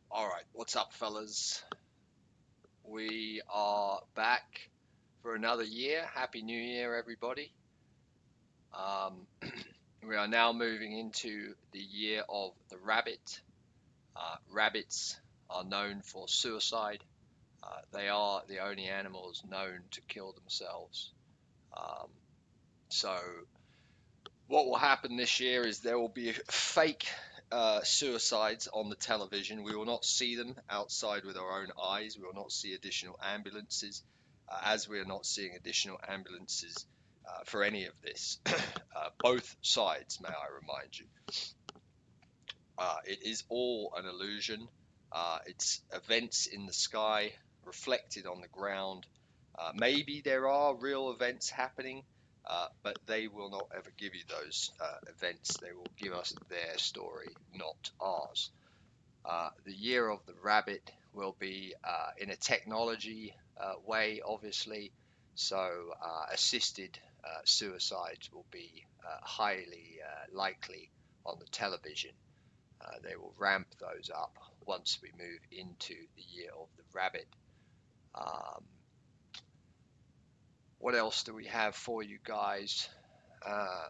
Alright, what's up, fellas? We are back for another year. Happy New Year, everybody. Um, we are now moving into the year of the rabbit. Rabbits are known for suicide. They are the only animals known to kill themselves. Um, so, what will happen this year is there will be fake suicides on the television. We will not see them outside with our own eyes. We will not see additional ambulances, as we are not seeing additional ambulances for any of this. Both sides, may I remind you. It is all an illusion. It's events in the sky reflected on the ground. Maybe there are real events happening, but they will not ever give you those events. They will give us their story, not ours. The year of the rabbit will be in a technology way, obviously. So, assisted suicides will be highly likely on the television. They will ramp those up once we move into the year of the rabbit. Um, what else do we have for you guys?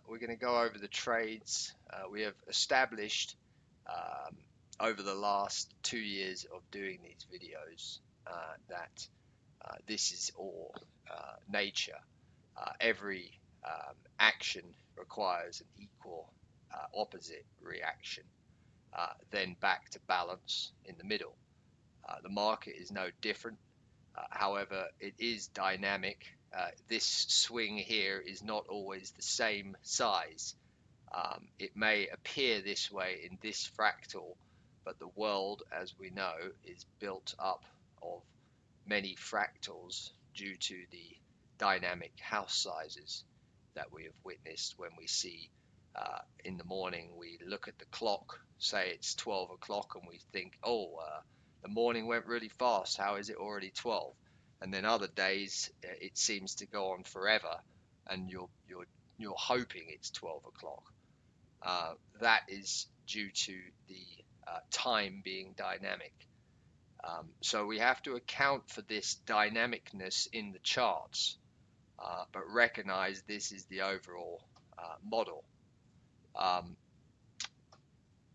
We're going to go over the trades. We have established over the last 2 years of doing these videos that this is all nature. Every action requires an equal opposite reaction. Then back to balance in the middle. The market is no different. However, it is dynamic. This swing here is not always the same size. It may appear this way in this fractal, but the world, as we know, is built up of many fractals due to the dynamic house sizes that we have witnessed when we see in the morning, we look at the clock, say it's 12 o'clock, and we think, oh, the morning went really fast. How is it already 12? And then other days, it seems to go on forever, and you're hoping it's 12 o'clock. That is due to the time being dynamic. So we have to account for this dynamicness in the charts, but recognize this is the overall model.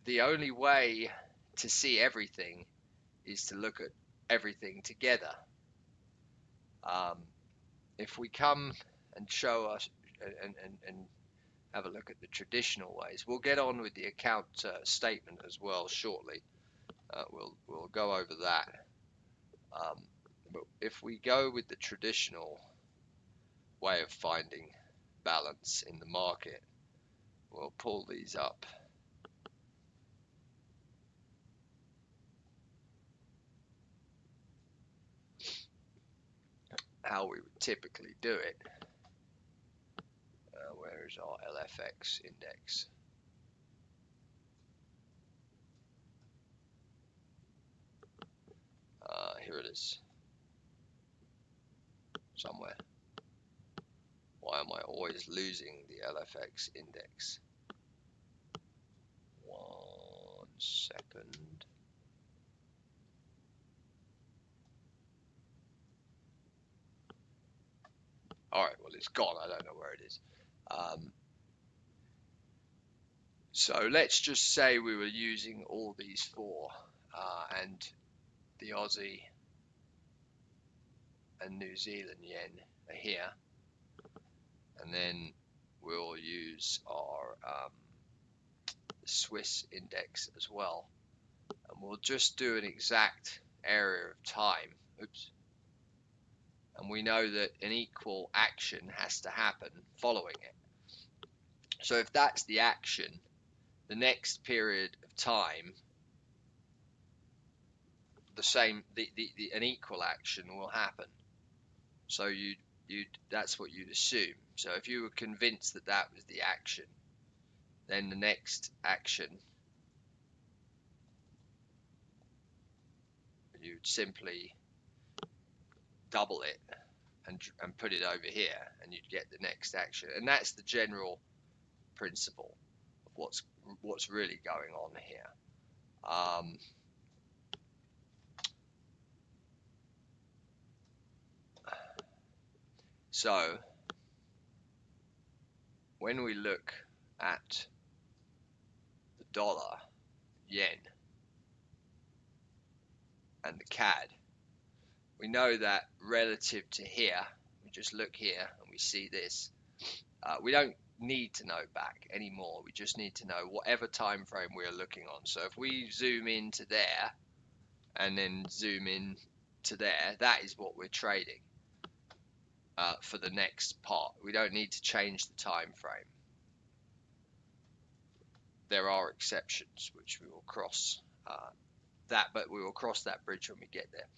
The only way to see everything is to look at everything together. If we come and show us and have a look at the traditional ways, we'll get on with the account statement as well shortly. We'll go over that. But if we go with the traditional way of finding balance in the market, we'll pull these up. How we would typically do it. Where is our LFX index? Here it is. Somewhere. Why am I always losing the LFX index? 1 second. Alright, well, it's gone. I don't know where it is. So let's just say we were using all these four, and the Aussie and New Zealand yen are here, and then we'll use our Swiss index as well, and we'll just do an exact area of time. Oops. And we know that an equal action has to happen following it. So if that's the action, the next period of time, an equal action will happen. So that's what you'd assume. So if you were convinced that that was the action, then the next action, you'd simply double it and put it over here, and you'd get the next action. And that's the general principle of what's really going on here. So when we look at the dollar, yen, and the CAD, we know that relative to here, we just look here and we see this. We don't need to know back anymore. We just need to know whatever time frame we're looking on. So if we zoom into there and then zoom in to there, that is what we're trading for the next part. We don't need to change the time frame. There are exceptions which we will cross but we will cross that bridge when we get there.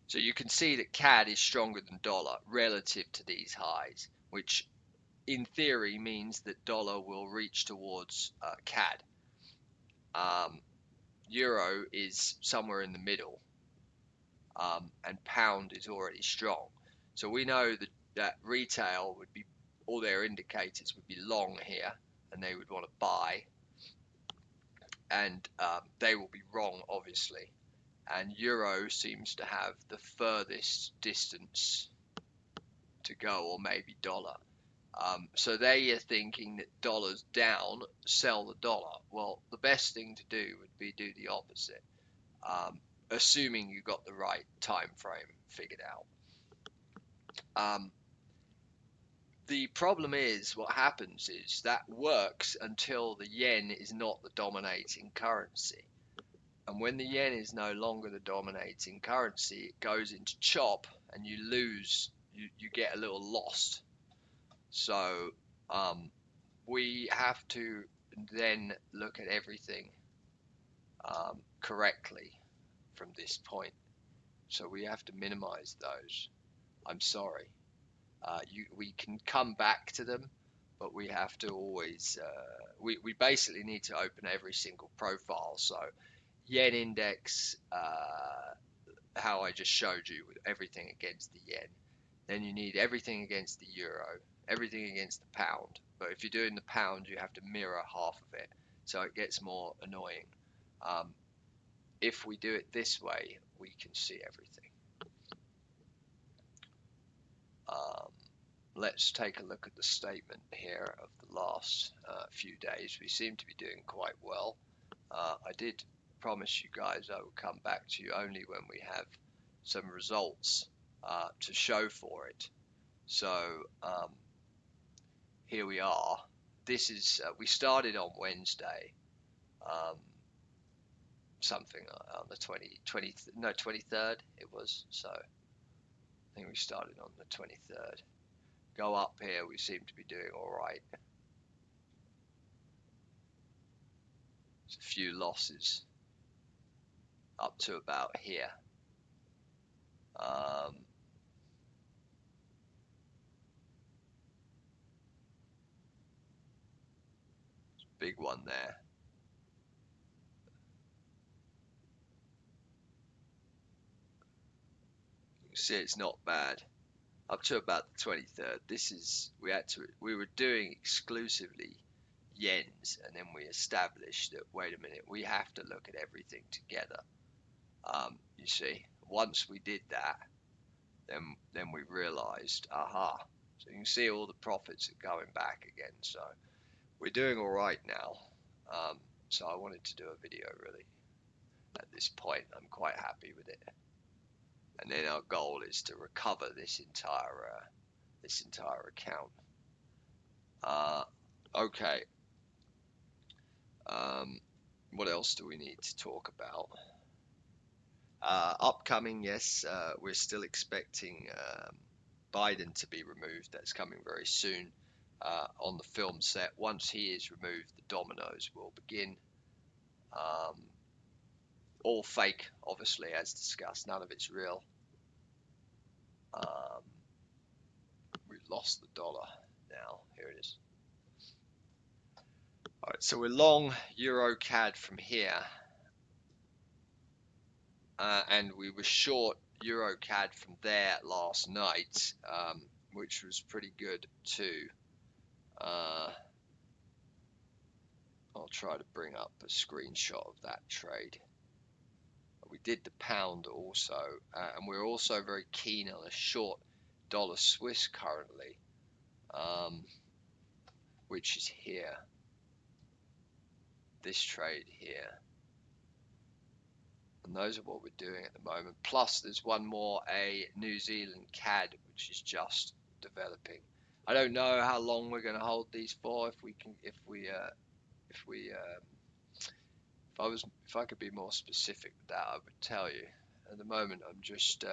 So you can see that CAD is stronger than dollar relative to these highs, which in theory means that dollar will reach towards CAD. Euro is somewhere in the middle, and pound is already strong. So we know that retail would be, all their indicators would be long here, and they would want to buy, and they will be wrong, obviously. And euro seems to have the furthest distance to go, or maybe dollar. So they are thinking that dollar's down, sell the dollar. Well, the best thing to do would be do the opposite, assuming you got the right time frame figured out. The problem is, what happens is that works until the yen is not the dominating currency. And when the yen is no longer the dominating currency, it goes into chop and you lose, you get a little lost. So we have to then look at everything correctly from this point. So we have to minimize those. I'm sorry. We can come back to them, but we have to always, we basically need to open every single profile. So yen index, how I just showed you, with everything against the yen. Then you need everything against the euro, everything against the pound. But if you're doing the pound, you have to mirror half of it, so it gets more annoying. If we do it this way, we can see everything. Let's take a look at the statement here of the last few days. We seem to be doing quite well. I did promise you guys I will come back to you only when we have some results to show for it. So here we are. This is we started on Wednesday, something on the 23rd it was. So I think we started on the 23rd. Go up here, we seem to be doing all right. There's a few losses up to about here. Big one there. You can see it's not bad. Up to about the 23rd. This is, we were doing exclusively yens, and then we established that, wait a minute, we have to look at everything together. You see, once we did that, then we realized, aha. So you can see all the profits are going back again. So we're doing all right now. So I wanted to do a video really. At this point, I'm quite happy with it. And then our goal is to recover this entire account. Okay. What else do we need to talk about? Upcoming, yes, we're still expecting Biden to be removed. That's coming very soon on the film set. Once he is removed, the dominoes will begin. All fake, obviously, as discussed. None of it's real. We've lost the dollar now. Here it is. All right, so we're long Euro CAD from here. And we were short Euro CAD from there last night, which was pretty good too. I'll try to bring up a screenshot of that trade. We did the pound also, and we're also very keen on a short dollar Swiss currently, which is here, this trade here. And those are what we're doing at the moment. Plus, there's one more, a New Zealand CAD, which is just developing. I don't know how long we're going to hold these for. If I could be more specific with that, I would tell you. At the moment, I'm just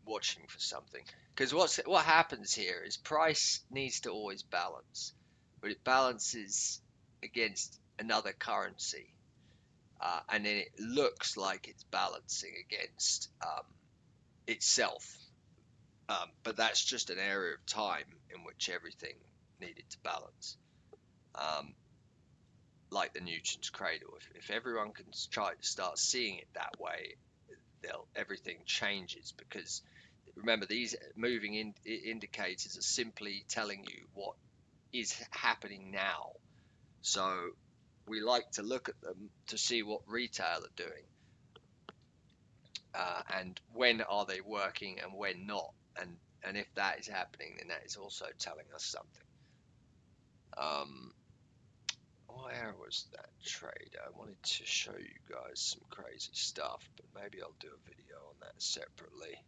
watching for something, because what happens here is price needs to always balance, but it balances against another currency, and then it looks like it's balancing against itself, but that's just an area of time in which everything needed to balance, like the Newton's cradle. If everyone can try to start seeing it that way, everything changes, because remember, these moving indicators are simply telling you what is happening now. So we like to look at them to see what retail are doing, and when are they working and when not. And if that is happening, then that is also telling us something. Where was that trade? I wanted to show you guys some crazy stuff, but maybe I'll do a video on that separately.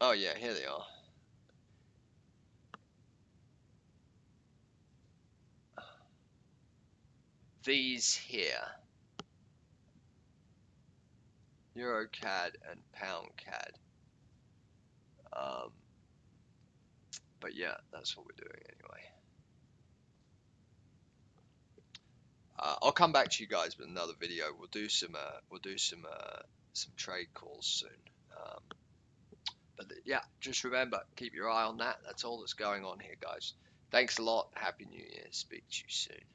Oh yeah, here they are. These here, Euro CAD and Pound CAD. But yeah, that's what we're doing anyway. I'll come back to you guys with another video. We'll do some trade calls soon. But yeah, just remember, keep your eye on that. That's all that's going on here, guys. Thanks a lot. Happy New Year. Speak to you soon.